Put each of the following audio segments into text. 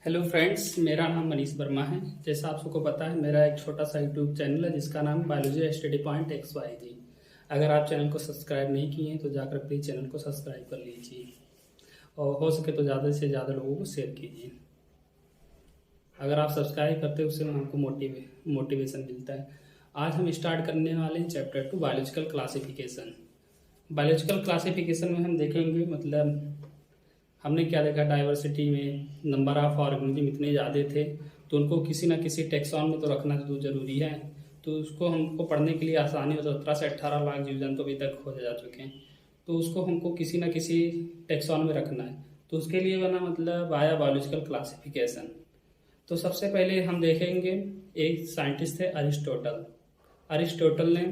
Hello friends, मेरा नाम मनीष वर्मा है। जैसा आप सबको पता है, मेरा एक छोटा सा यूट्यूब चैनल है जिसका नाम बायोलॉजी स्टडी पॉइंट XYZ। अगर आप चैनल को सब्सक्राइब नहीं किए हैं तो जाकर प्लीज़ चैनल को सब्सक्राइब कर लीजिए और हो सके तो ज़्यादा से ज़्यादा लोगों को शेयर कीजिए। अगर आप सब्सक्राइब करते हो उससे हमको मोटिवेशन मिलता है। आज हम स्टार्ट करने वाले हैं chapter 2 biological classification. Biological classification में हम देखेंगे हमने क्या देखा, डाइवर्सिटी में नंबर ऑफ ऑर्गेनिज्म इतने ज़्यादा थे तो उनको किसी ना किसी टेक्सॉन में तो रखना तो ज़रूरी है। तो उसको हमको पढ़ने के लिए आसानी हो, 17 से 18 लाख जीव जंतु अभी तक खोजे जा चुके हैं, तो उसको हमको किसी ना किसी टेक्सॉन में रखना है। तो उसके लिए बना आया बायोलॉजिकल क्लासिफिकेशन। तो सबसे पहले हम देखेंगे, एक साइंटिस्ट थे अरिस्टोटल। अरिस्टोटल ने,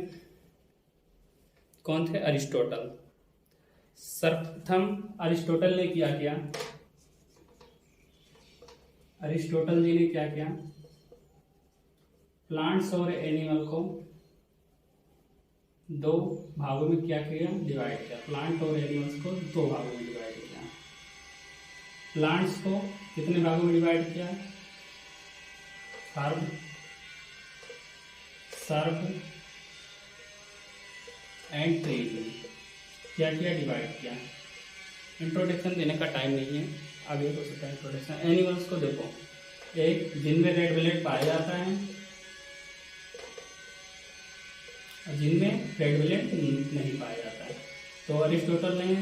कौन थे? अरिस्टोटल। सर्वप्रथम अरिस्टोटल ने क्या किया? अरिस्टोटल जी ने क्या किया? प्लांट्स और एनिमल को दो भागों में क्या किया? डिवाइड किया। प्लांट और एनिमल्स को दो भागों में डिवाइड किया। प्लांट्स को कितने भागों में डिवाइड किया? हर्ब, सर्ब एंड ट्रीज में क्या किया? डिवाइड किया। इंट्रोडक्शन देने का टाइम नहीं है, आगे हो सकता है इंट्रोडक्शन। एनिमल्स को देखो, एक जिनमें रेड ब्लड पाया जाता है और जिनमें रेड ब्लड नहीं पाया जाता है। तो अरिस्टोटल ने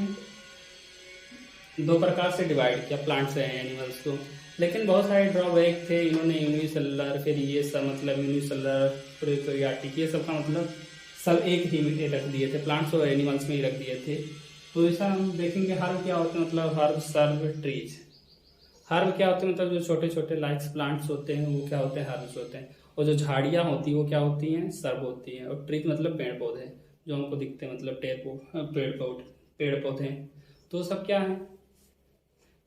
दो प्रकार से डिवाइड किया प्लांट्स एंड एनिमल्स को, लेकिन बहुत सारे ड्रॉबैक थे। इन्होंने यूनिसेलुलर, फिर ये सब यूनिसेलुलर, प्रोकैरियोटिक, ये सब का सब एक ही में रख दिए थे, प्लांट्स और एनिमल्स में ही रख दिए थे। तो ऐसा हम देखेंगे हर्ब क्या होते हैं, हर्ब, सर्ब, ट्रीज। हर्ब क्या होते हैं, जो छोटे छोटे लाइक्स प्लांट्स होते हैं वो क्या होते हैं? हर्ब्स होते हैं। और जो झाड़ियाँ होती हैं वो क्या होती हैं? सर्ब होती हैं। और ट्रीज पेड़ पौधे जो हमको दिखते हैं, पेड़ पौधे। तो सब क्या है?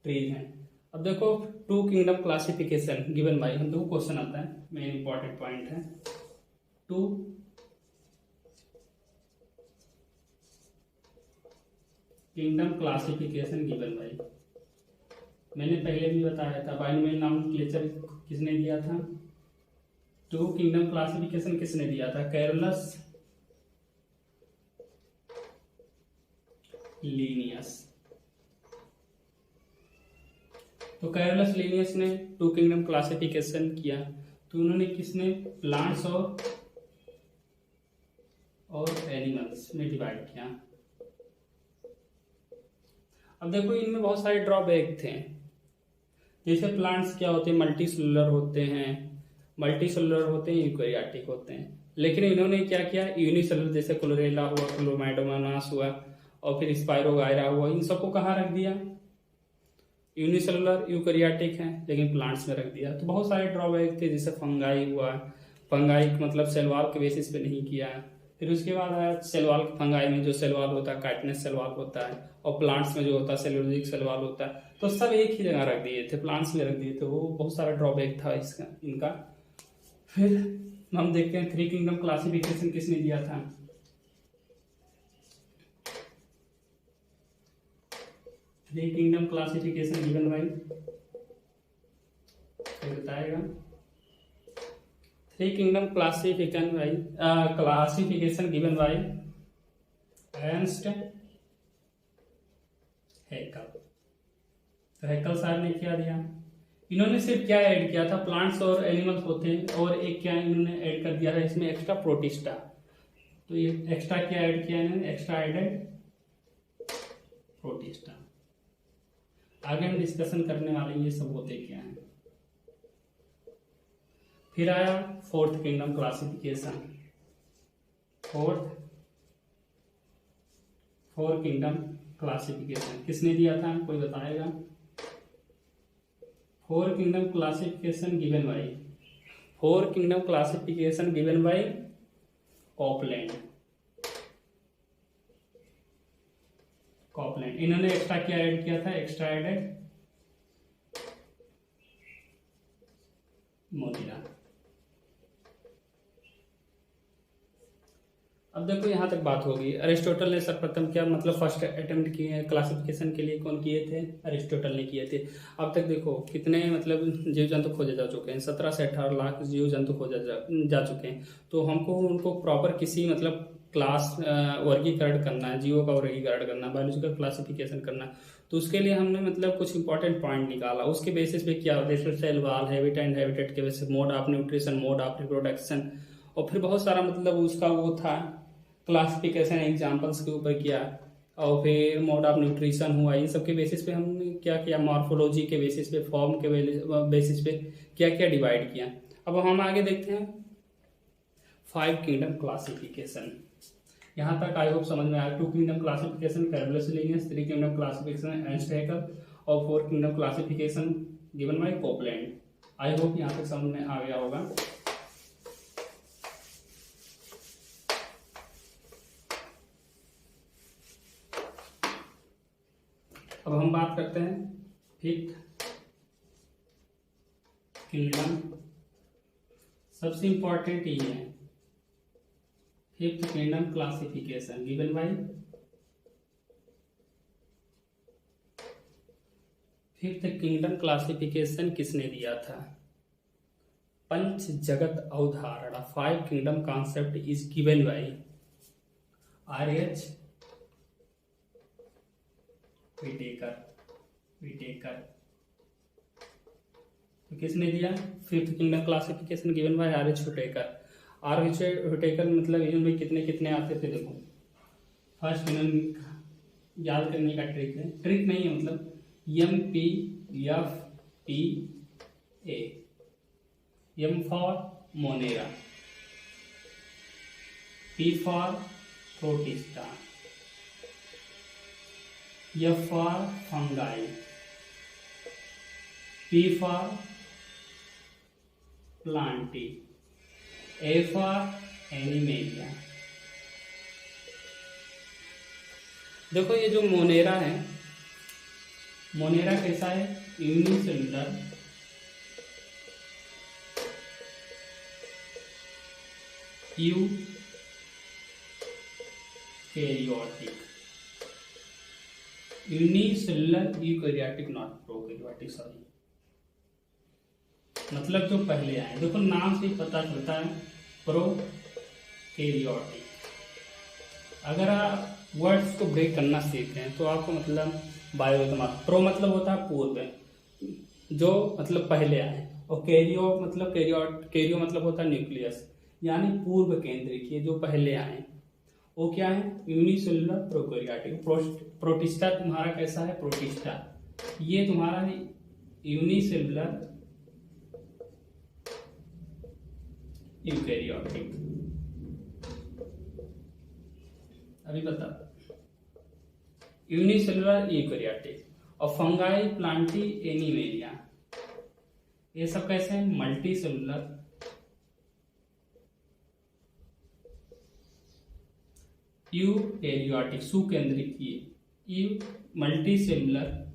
ट्रीज हैं। अब देखो, two kingdom classification given by, हम देखो क्वेश्चन आता है, मेन इंपॉर्टेंट पॉइंट है। Two kingdom classification given by, मैंने पहले भी बताया था, बाइनोमियल नॉमेनक्लेचर किसने दिया था? टू किंगडम क्लासिफिकेशन किसने दिया था? Carolus Linnaeus. तो कैरोलस लीनियस ने टू किंगडम क्लासिफिकेशन किया। तो उन्होंने किसने? प्लांट्स और एनिमल्स में डिवाइड किया। अब देखो, इनमें बहुत सारे ड्रॉबैक थे। जैसे प्लांट्स क्या होते हैं? मल्टीसेलुलर होते हैं, यूकैरियोटिक होते हैं। लेकिन इन्होंने क्या किया? यूनिसेलुलर, जैसे क्लोरेला हुआ, क्लोरोमाइडोमोनास हुआ और फिर स्पाइरोगायरा हुआ, इन सबको कहाँ रख दिया? यूनिसेलुलर यूकैरियोटिक है लेकिन प्लांट्स में रख दिया। तो बहुत सारे ड्रॉबैक थे, जैसे फंगाई हुआ। फंगाई सेल वॉल के बेसिस पे नहीं किया। फिर उसके बाद आया सेल वॉल। फंगाई में जो सेल वॉल होता है काइटिनस सेल वॉल होता है, और प्लांट्स में जो होता है सेलुलोजिक सेल वॉल होता है। तो सब एक ही जगह रख दिए थे, प्लांट्स में रख दिए थे। वो बहुत सारा ड्रॉबैक था इसका, इनका। फिर हम देखते हैं थ्री किंगडम क्लासिफिकेशन किसने दिया था? Three kingdom classification given by, बताएगा। Three kingdom classification given by Ernst Haeckel. तो हैकल साहब ने क्या दिया? इन्होंने सिर्फ क्या ऐड किया था? प्लांट्स और एनिमल्स होते हैं, और एक क्या इन्होंने ऐड कर दिया था इसमें? Extra Protista. तो ये एक्स्ट्रा क्या ऐड किया इन्होंने? Extra added Protista. आगे हम डिस्कशन करने वाले ये सब होते क्या हैं। फिर आया fourth kingdom classification. Four kingdom classification किसने दिया था? कोई बताएगा? Four kingdom classification given by Copeland. इन्होंने एक्स्ट्रा क्या ऐड किया था? Extra added Monera. अब देखो यहाँ तक बात होगी। अरिस्टोटल ने सर्वप्रथम क्या मतलब फर्स्ट अटेम्प्ट किए क्लासिफिकेशन के लिए, कौन किए थे? अरिस्टोटल ने किए थे। अब तक देखो कितने मतलब जीव जंतु खोजे जा चुके हैं, 17 से 18 लाख जीव जंतु खोजे जा चुके हैं। तो हमको उनको प्रॉपर किसी मतलब क्लास वर्गीकरण करना है, जीवों का वर्गीकरण करना है, बायोलॉजिकल क्लासिफिकेशन करना है। तो उसके लिए हमने मतलब कुछ इंपॉर्टेंट पॉइंट निकाला। उसके बेसिस पे क्या होता है, cell wall, habit and habitat के basis, mode of nutrition, mode of reproduction, और फिर बहुत सारा मतलब उसका वो था क्लासिफिकेशन एग्जाम्पल्स के ऊपर किया, और फिर मोड ऑफ न्यूट्रिशन हुआ। इन सब के बेसिस पे हमने क्या किया, मॉर्फोलॉजी के बेसिस पे, फॉर्म के बेसिस पे क्या क्या डिवाइड किया। अब हम आगे देखते हैं 5 किंगडम क्लासिफिकेशन। यहाँ तक आई होप समझ में आया। 2 kingdom classification Carolus Linnaeus, 3 kingdom classification Ernst hacker, और 4 kingdom classification given bye Copeland. आई होप यहाँ तक समझ में आ गया होगा। अब हम बात करते हैं 5th किंगडम। सबसे इंपॉर्टेंट ये है 5th kingdom classification given by 5th kingdom classification किसने दिया था? पंच जगत अवधारणा, 5 kingdom concept is given by R H. Whittaker. तो किसने दिया 5th kingdom classification given by R H. Whittaker. R H. Whittaker मतलब इनमें कितने कितने आते थे देखो। फर्स्ट किंगडम याद करने का ट्रिक है, ट्रिक नहीं है मतलब MPFPA। M for Monera, P for protista, F for fungi, P for plantae, A for animalia। देखो ये जो मोनेरा है, मोनेरा कैसा है? Unicellular, eukaryotic, unicellular eukaryotic, not prokaryotic, sorry. मतलब जो पहले आए, देखो नाम से ही पता चलता है प्रोकैरियोटिक। अगर आप वर्ड्स को ब्रेक करना सीख रहे हैं तो आपको मतलब प्रो मतलब होता है पूर्व, जो मतलब पहले आए, और कैरियो मतलब कैरियो मतलब होता है न्यूक्लियस, यानी पूर्व केंद्रिक, ये जो पहले आए वो क्या है? Unicellular prokaryotic. प्रोटिस्टा तुम्हारा कैसा है? प्रोटिस्टा ये तुम्हारा है यूनिसेलुलर यूकैरियोटिक। अभी बता, यूनिसेलुलर यूकैरियोटिक। और फंगाई, प्लांटी, एनिमेलिया, ये सब कैसे हैं? मल्टी सेलुलर यूकैरियोटिक, सुकेंद्रिक multi cellular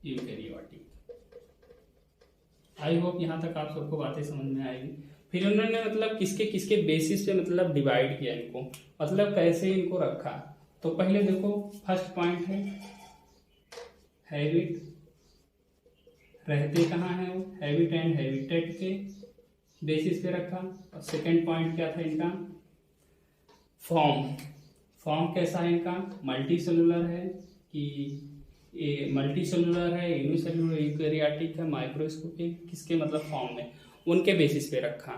eukaryotic. I hope यहाँ तक आप सबको बातें समझ में आएगी। फिर उन्होंने मतलब किसके किसके बेसिस पे मतलब डिवाइड किया इनको, मतलब कैसे इनको रखा। तो पहले देखो फर्स्ट पॉइंट है हैबिट, रहते कहाँ है वो, हैबिट एंड हैबिटेट के बेसिस पे रखा। और सेकंड पॉइंट क्या था इनका? फॉर्म। फॉर्म कैसा है इनका? मल्टी सेलुलर है कि ये मल्टी सेलुलर है, यूनिसेलुलर यूकैरियोटिक है, माइक्रोस्कोपिक, किसके मतलब फॉर्म में, उनके बेसिस पे रखा।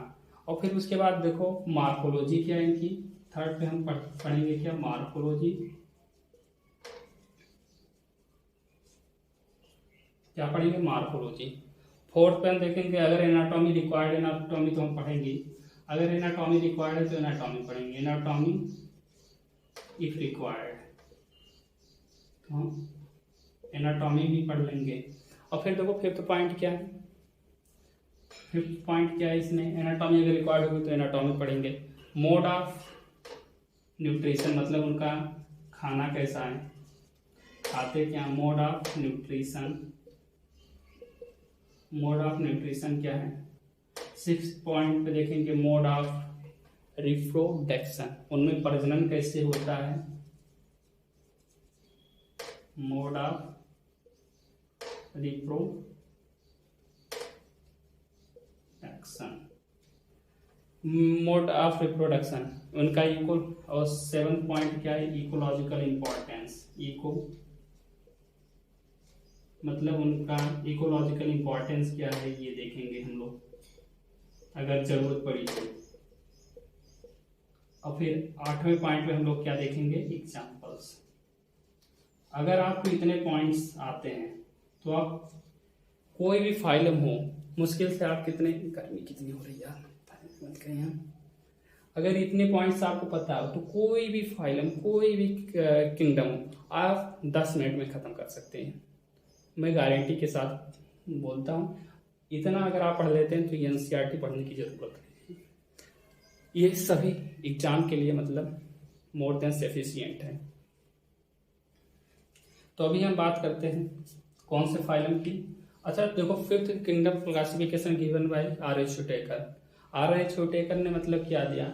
और फिर उसके बाद देखो मॉर्फोलॉजी क्या है इनकी। थर्ड पे हम पढ़ेंगे क्या? मॉर्फोलॉजी। क्या पढ़ेंगे? मॉर्फोलॉजी। फोर्थ पे हम देखेंगे अगर एनाटॉमी रिक्वायर्ड, एनाटॉमी तो हम पढ़ेंगे। अगर एनाटॉमी रिक्वायर्ड है तो एनाटॉमी पढ़ेंगे, एनाटॉमी इफ रिक्वायर्ड, तो हम एनाटॉमी भी पढ़ लेंगे। और फिर देखो फिफ्थ पॉइंट क्या है? फिफ्थ पॉइंट क्या है इसमें? एनाटॉमी अगर रिक्वायर्ड होगी तो एनाटॉमी पढ़ेंगे। मोड ऑफ न्यूट्रिशन मतलब उनका खाना कैसा है, खाते क्या, mode of nutrition. Mode of nutrition क्या है? 6th पॉइंट पे देखेंगे मोड ऑफ रिप्रोडक्शन, उनमें प्रजनन कैसे होता है, mode of reproduction, mode of reproduction उनका इको, और 7 पॉइंट क्या है, इकोलॉजिकल इंपॉर्टेंस, इको मतलब उनका इकोलॉजिकल इंपॉर्टेंस क्या है ये देखेंगे हम लोग अगर जरूरत पड़ी तो। और फिर 8वें पॉइंट में हम लोग क्या देखेंगे, एग्जांपल्स। अगर आपको इतने पॉइंट्स आते हैं तो आप कोई भी फाइलम हो, मुश्किल से आप कितने, गर्मी कितनी हो रही है यार, अगर इतने पॉइंट्स आपको पता हो तो कोई भी फाइलम, कोई भी किंगडम आप 10 मिनट में ख़त्म कर सकते हैं। मैं गारंटी के साथ बोलता हूँ, इतना अगर आप पढ़ लेते हैं तो एनसीईआरटी पढ़ने की जरूरत नहीं। ये सभी एग्जाम के लिए मतलब मोर देन सफिशिएंट है। तो अभी हम बात करते हैं कौन से फाइलम की। अच्छा देखो, 5th kingdom classification given bye R.H. Whittaker। R.H. Whittaker ने मतलब क्या दिया,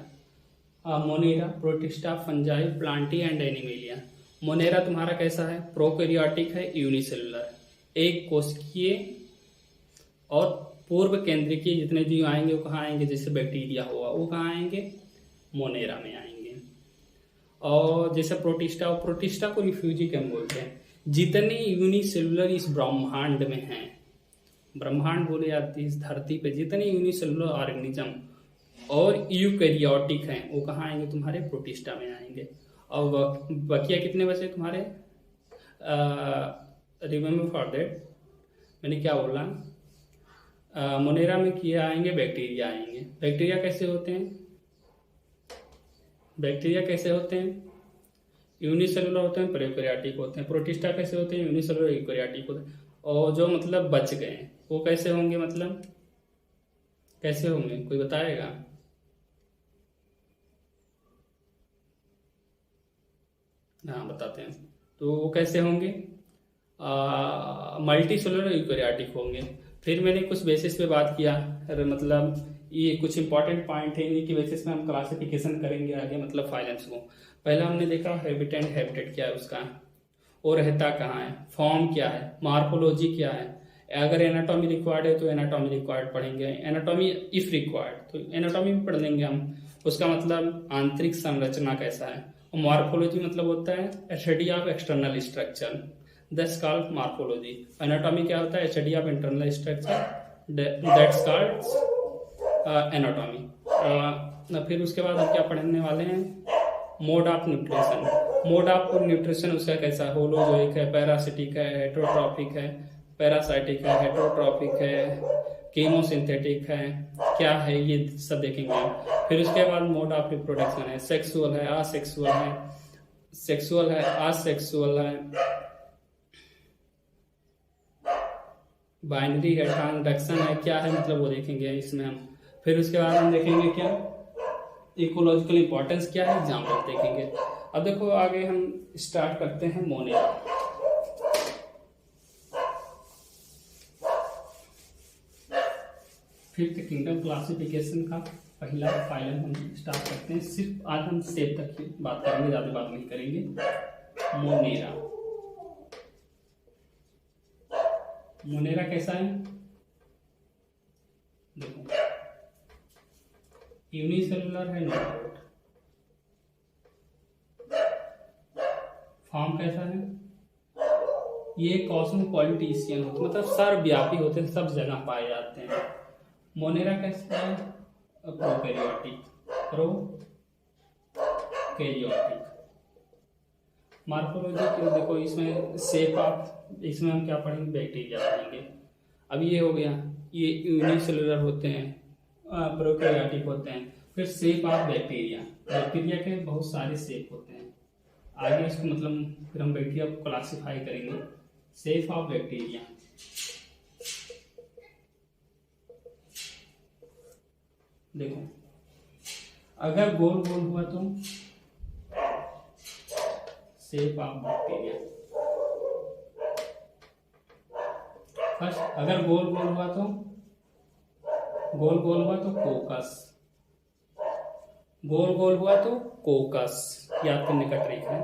Monera, protista, fungi, Plantae and animalia. Monera तुम्हारा कैसा है, प्रोकैरियोटिक है, यूनिसेलुलर, एक कोशिकीय और पूर्व केंद्रीय जितने जीव आएंगे वो कहाँ आएंगे, जैसे बैक्टीरिया हुआ वो कहाँ आएंगे, मोनेरा में आएंगे। और जैसे प्रोटिस्टा, और प्रोटिस्टा को रिफ्यूजी क्यों बोलते हैं, जितने यूनिसेलुलर इस ब्रह्मांड में हैं, ब्रह्मांड बोले जाती है इस धरती पे जितने यूनिसेलुलर ऑर्गेनिज्म और यूकैरियोटिक हैं वो कहाँ आएंगे, तुम्हारे प्रोटिस्टा में आएंगे। और बकिया कितने बचे तुम्हारे, रिमेम्बर फॉर दैट, मैंने क्या बोला, मोनेरा में किया आएंगे, बैक्टीरिया आएंगे। बैक्टीरिया कैसे होते हैं, बैक्टीरिया कैसे होते हैं, यूनिसेलुलर होते हैं, प्रोकैरियोटिक होते हैं। प्रोटिस्टा कैसे होते हैं, यूनिसेलुलर, यूकैरियोटिक होते हैं। और जो मतलब बच गए वो कैसे होंगे, मतलब कैसे होंगे, कोई बताएगा, हाँ बताते हैं। तो वो कैसे होंगे, मल्टी सेलुलर यूकैरियोटिक होंगे। फिर मैंने कुछ बेसिस पे बात किया, मतलब ये कुछ इंपॉर्टेंट पॉइंट है, इन्हीं की बेसिस में हम क्लासिफिकेशन करेंगे आगे, मतलब फाइलम्स को। पहला हमने देखा हैबिटेट, हैबिटेट क्या है उसका, वो रहता कहाँ है, फॉर्म क्या है, मार्फोलॉजी क्या है, अगर एनाटॉमी रिक्वायर्ड है तो एनाटॉमी रिक्वायर्ड पढ़ेंगे, एनाटॉमी इफ रिक्वायर्ड तो एनाटॉमी भी पढ़ लेंगे हम, उसका मतलब आंतरिक संरचना कैसा है। और मार्फोलॉजी मतलब होता है study of external structure, that's called morphology. Anatomy क्या होता है, study of internal structure, that's called anatomy. फिर उसके बाद हम क्या पढ़ने वाले हैं, mode of nutrition. Mode of nutrition उसका कैसा, होलोजोइक है, पैरासिटिक है, हेटरोट्रॉफिक है, पैरासाइटिक है, हेटरोट्रॉफिक है, कीमोसिंथेटिक है, क्या है ये सब देखेंगे। फिर उसके बाद मोड ऑफ रिप्रोडक्शन है, सेक्सुअल है, असेक्सुअल है, सेक्सुअल है, असेक्सुअल है, बाइनरी है, ट्रांसडक्शन है, क्या है मतलब वो देखेंगे इसमें हम। फिर उसके बाद हम देखेंगे क्या, इकोलॉजिकल इंपॉर्टेंस क्या है, एग्जाम्पल देखेंगे। अब देखो आगे हम स्टार्ट करते हैं मोनेरा। 5th किंगडम क्लासिफिकेशन का पहला फाइलम हम स्टार्ट करते हैं। सिर्फ आज हम शेप तक की बात करेंगे, ज्यादा बात नहीं करेंगे। मोनेरा, मोनेरा कैसा है, देखो यूनिसेलुलर है, नॉट, फॉर्म कैसा है, ये कॉस्मोपॉलिटिशियन होते, मतलब सर्वव्यापी होते हैं, सब जगह पाए जाते हैं। मोनेरा कैसा है, प्रोकैरियोटिक, प्रोकैरियोटिक। मार्फोलॉजी के देखो इसमें शेप ऑफ, इसमें हम क्या पढ़ेंगे, बैक्टीरिया पढ़ेंगे। अब ये हो गया, ये यूनिसेलुलर होते हैं, प्रोकैरियोटिक होते हैं। फिर शेप ऑफ बैक्टीरिया, बैक्टीरिया के बहुत सारे शेप होते हैं, आगे इसको मतलब फिर हम बैक्टीरिया को क्लासिफाई करेंगे। शेप ऑफ बैक्टीरिया, देखो अगर गोल गोल हुआ तो शेप ऑफ बैक्टीरिया, फर्स्ट अगर गोल गोल हुआ तो, गोल गोल हुआ तो कोकस, गोल गोल हुआ तो कोकस, याद करने का ट्रिक है।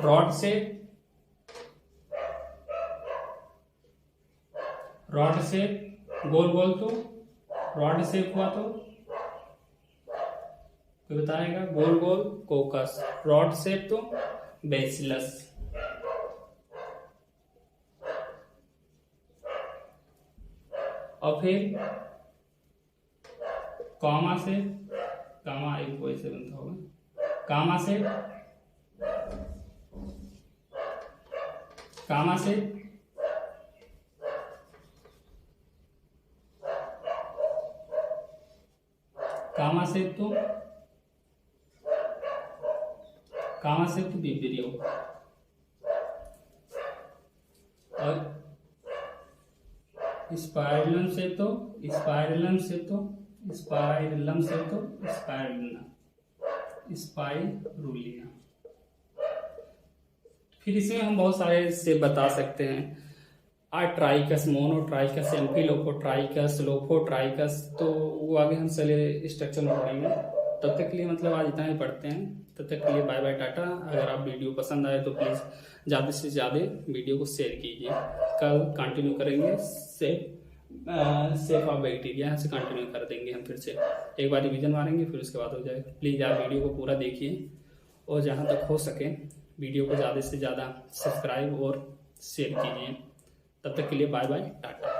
रॉड शेप, रॉड शेप गोल गोल तो रॉड शेप हुआ तो बताएगा गोल गोल कोकस, रॉड शेप तो बेसिलस। और फिर कामा से, कामा एक वैसे बनता होगा, कामा से, कामा से, कामा से तो, कामा से तो विपरीत। और स्पाइरलम से तो, स्पाइरलम से तो, स्पाइरलम से तो स्पाइरुलिना, स्पाइरुलिना। फिर इसमें हम बहुत सारे से बता सकते हैं। ट्राइकस, मोनोट्राइकस, एम्फिलोफोट्राइकस, लोफोट्राइकस, तो वो आगे हम चले स्ट्रक्चर में पढ़ेंगे। तब तक के लिए मतलब आज इतना ही पढ़ते हैं। तब तक के लिए बाय बाय, टाटा। अगर आप वीडियो पसंद आए तो प्लीज़ ज़्यादा से ज़्यादा वीडियो को शेयर कीजिए। कल कंटिन्यू करेंगे सेफ ऑफ बैक्टीरिया, यहाँ से कंटिन्यू कर देंगे हम। फिर से एक बार रिवीजन मारेंगे, फिर उसके बाद हो जाएगा। प्लीज़ आप वीडियो को पूरा देखिए और जहाँ तक हो सके वीडियो को ज़्यादा से ज़्यादा सब्सक्राइब और शेयर कीजिए। तब तक के लिए बाय बाय, टाटा।